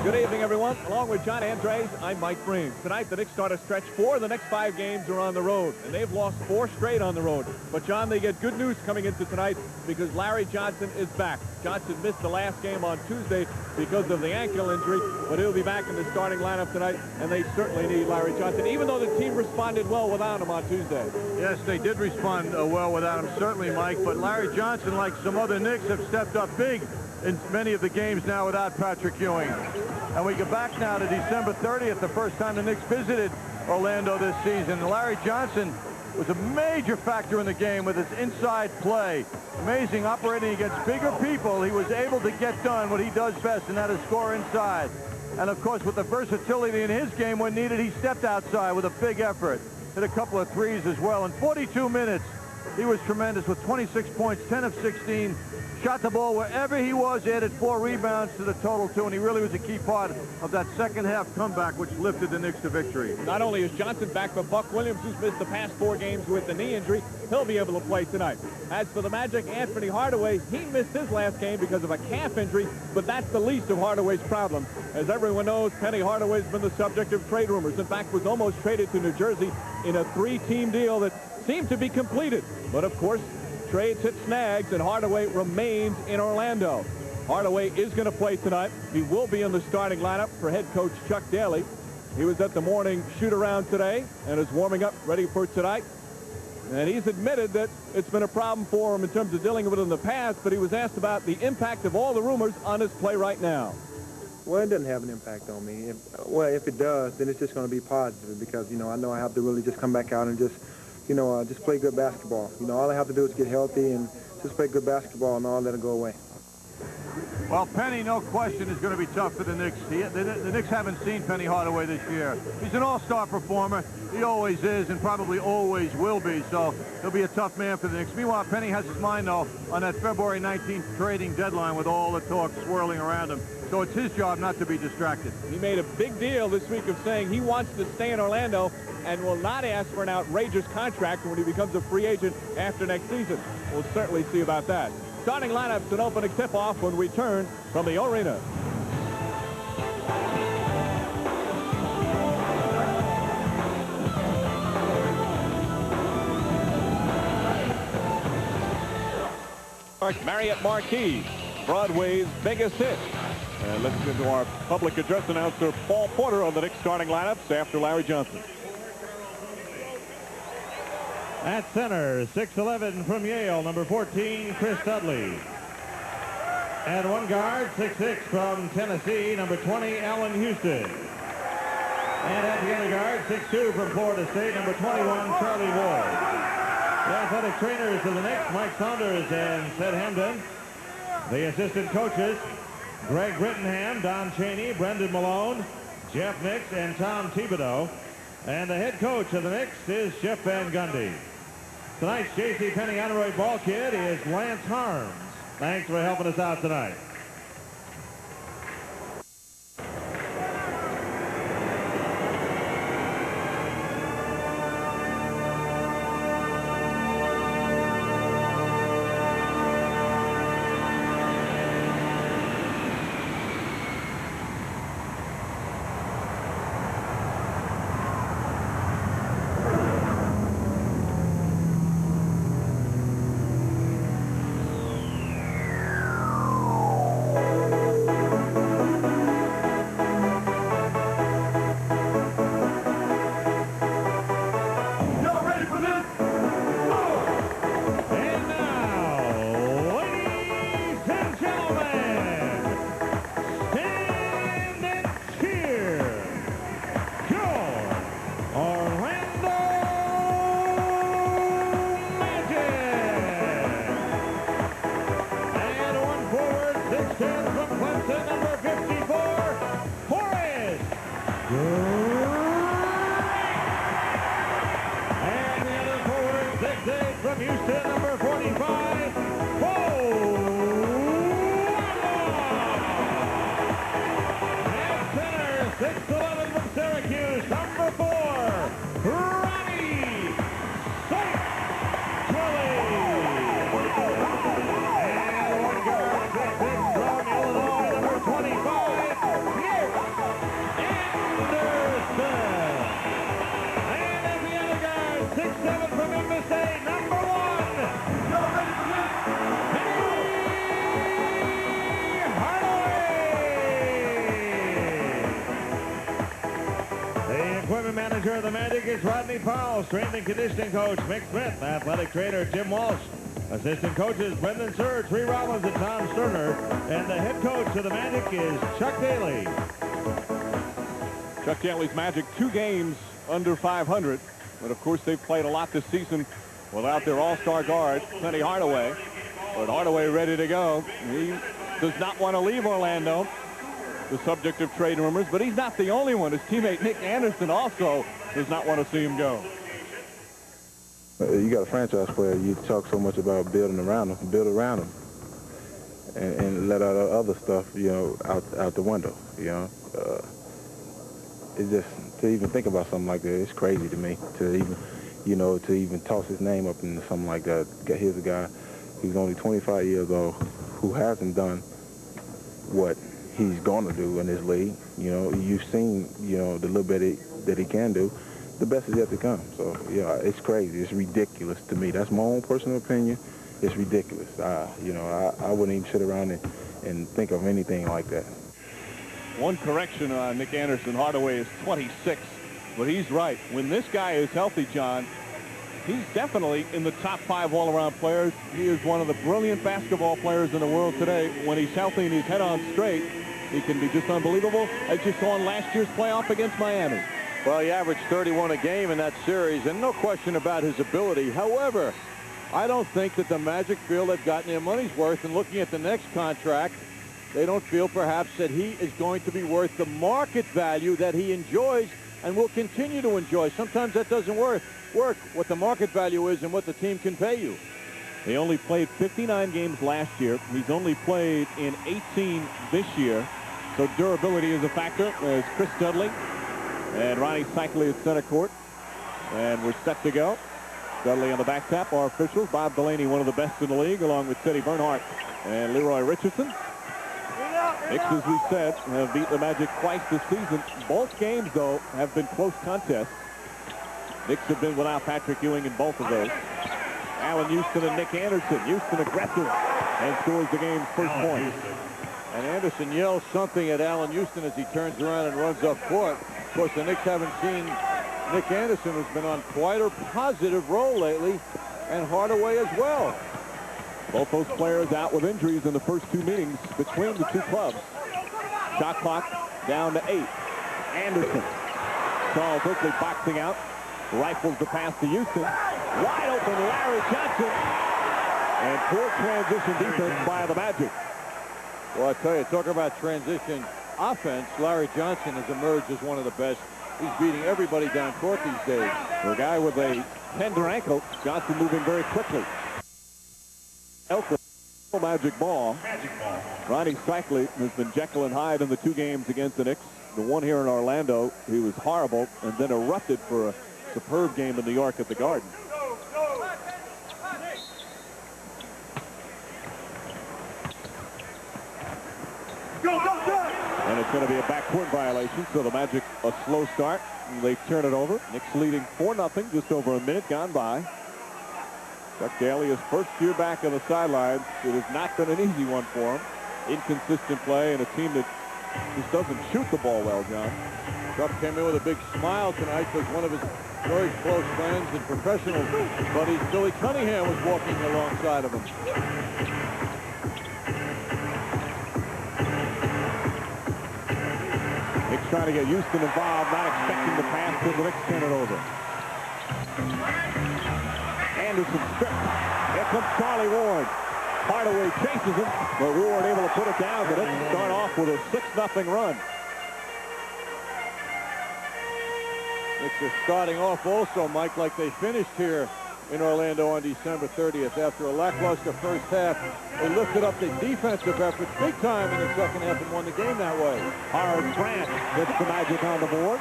Good evening, everyone. Along with John Andres, I'm Mike Breen. Tonight, the Knicks start a stretch 4 of the next 5 games are on the road, and they've lost 4 straight on the road. But, John, they get good news coming into tonight because Larry Johnson is back. Johnson missed the last game on Tuesday because of the ankle injury, but he'll be back in the starting lineup tonight, and they certainly need Larry Johnson, even though the team responded well without him on Tuesday. Yes, they did respond well without him, certainly, Mike, but Larry Johnson, like some other Knicks, have stepped up big in many of the games now without Patrick Ewing. And we get back now to December 30th, the first time the Knicks visited Orlando this season. Larry Johnson was a major factor in the game with his inside play. Amazing, operating against bigger people. He was able to get done what he does best, and that is score inside. And, of course, with the versatility in his game when needed, he stepped outside with a big effort. Hit a couple of threes as well. In 42 minutes, he was tremendous with 26 points, 10 of 16. Shot the ball wherever he was, added 4 rebounds to the total, too, and he really was a key part of that second-half comeback, which lifted the Knicks to victory. Not only is Johnson back, but Buck Williams, who's missed the past 4 games with the knee injury, he'll be able to play tonight. As for the Magic, Anthony Hardaway, he missed his last game because of a calf injury, but that's the least of Hardaway's problem. As everyone knows, Penny Hardaway's been the subject of trade rumors. In fact, was almost traded to New Jersey in a 3-team deal that seemed to be completed. But, of course, trades hit snags, and Hardaway remains in Orlando. Hardaway is going to play tonight. He will be in the starting lineup for head coach Chuck Daly. He was at the morning shoot-around today and is warming up, ready for tonight. And he's admitted that it's been a problem for him in terms of dealing with it in the past, but he was asked about the impact of all the rumors on his play right now. Well, it doesn't have an impact on me. If it does, then it's just going to be positive because, I know I have to really just come back out and just play good basketball. All I have to do is get healthy and just play good basketball, and all that'll go away. Well, Penny, no question, is going to be tough for the Knicks. The Knicks haven't seen Penny Hardaway this year. He's an all-star performer. He always is and probably always will be, so he'll be a tough man for the Knicks. Meanwhile, Penny has his mind, though, on that February 19th trading deadline with all the talk swirling around him. So it's his job not to be distracted. He made a big deal this week of saying he wants to stay in Orlando and will not ask for an outrageous contract when he becomes a free agent after next season. We'll certainly see about that. Starting lineups and opening tip-off when we return from the O-Rena. Marriott Marquis, Broadway's biggest hit. And let's listen to our public address announcer, Paul Porter, on the Knicks starting lineups after Larry Johnson. At center, 6'11" from Yale, number 14, Chris Dudley. At one guard, 6'6" from Tennessee, number 20, Allen Houston. And at the other guard, 6'2" from Florida State, number 21, Charlie Ward. The athletic trainers of the Knicks, Mike Saunders and Sid Hamden. The assistant coaches, Greg Brittenham, Don Chaney, Brendan Malone, Jeff Nix, and Tom Thibodeau. And the head coach of the Knicks is Jeff Van Gundy. Tonight's J.C. Penney honorary ball kid is Lance Harms. Thanks for helping us out tonight. manager of the Magic is Rodney Powell. Strength and conditioning coach Mick Smith. Athletic trainer Jim Walsh. Assistant coaches Brendan Surge, Ree Rollins, and Tom Sterner. And the head coach of the Magic is Chuck Daly. Chuck Daly's Magic 2 games under 500. But, of course, they've played a lot this season without their all-star guard, Penny Hardaway. But Hardaway ready to go. He does not want to leave Orlando, the subject of trade rumors, but he's not the only one. His teammate Nick Anderson also does not want to see him go. You got a franchise player, you talk so much about building around him, build around him, and let out other stuff, you know, out the window, you know. It's just, to even think about something like that, it's crazy to me, to even, you know, to even toss his name up into something like that. Here's a guy, he's only 25 years old, who hasn't done what he's going to do in this league. You know, you've seen, you know, the little bit that he can do. The best is yet to come. So, yeah, it's crazy. It's ridiculous to me. That's my own personal opinion. It's ridiculous. You know, I wouldn't even sit around and think of anything like that. One correction on Nick Anderson. Hardaway is 26, but he's right. When this guy is healthy, John, he's definitely in the top 5 all-around players. He is one of the brilliant basketball players in the world today. When he's healthy and he's head on straight, he can be just unbelievable, as you saw in last year's playoff against Miami. Well, he averaged 31 a game in that series, and no question about his ability. However, I don't think that the Magic feel they've gotten their money's worth. And looking at the next contract, they don't feel perhaps that he is going to be worth the market value that he enjoys and will continue to enjoy. Sometimes that doesn't work, what the market value is and what the team can pay you. He only played 59 games last year. He's only played in 18 this year. So durability is a factor. There's Chris Dudley and Ronnie Cycli at center court. And we're set to go. Dudley on the back tap. Our officials, Bob Delaney, one of the best in the league, along with Teddy Bernhardt and Leroy Richardson. Knicks, as we said, have beat the Magic twice this season. Both games, though, have been close contests. Knicks have been without Patrick Ewing in both of those. Allen Houston and Nick Anderson. Houston aggressive and scores the game's first point. And Anderson yells something at Allen Houston as he turns around and runs up court. Of course, the Knicks haven't seen Nick Anderson, who's been on quite a positive roll lately, and Hardaway as well. Both those players out with injuries in the first 2 meetings between the two clubs. Shot clock down to 8. Anderson. Charles Oakley boxing out. Rifles the pass to Houston. Wide open Larry Johnson. And poor transition defense by the Magic. Well, I tell you, talk about transition offense. Larry Johnson has emerged as one of the best. He's beating everybody down court these days. The guy with a tender ankle. Johnson moving very quickly. Elker, Magic ball. Ronnie Cycli has been Jekyll and Hyde in the 2 games against the Knicks. The one here in Orlando, he was horrible and then erupted for a superb game in New York at the Garden. And it's going to be a backcourt violation, so the Magic a slow start. They turn it over. Knicks leading 4-0, just over a minute gone by. Chuck Daly, his first year back on the sidelines. It has not been an easy one for him. Inconsistent play and a team that just doesn't shoot the ball well, John. Chuck came in with a big smile tonight because one of his very close friends and professional buddies, Billy Cunningham, was walking alongside of him. Knicks trying to get Houston involved, not expecting the pass, so the Knicks turn it over. Anderson stripped. Here comes Charlie Ward. Hardaway chases him, but Ward able to put it down. But let's start off with a 6-0 run. Knicks are starting off also, Mike, like they finished here in Orlando on December 30th. After a lackluster first half, they lifted up the defensive effort big time in the second half and won the game that way. Harold Grant gets the Magic on the board.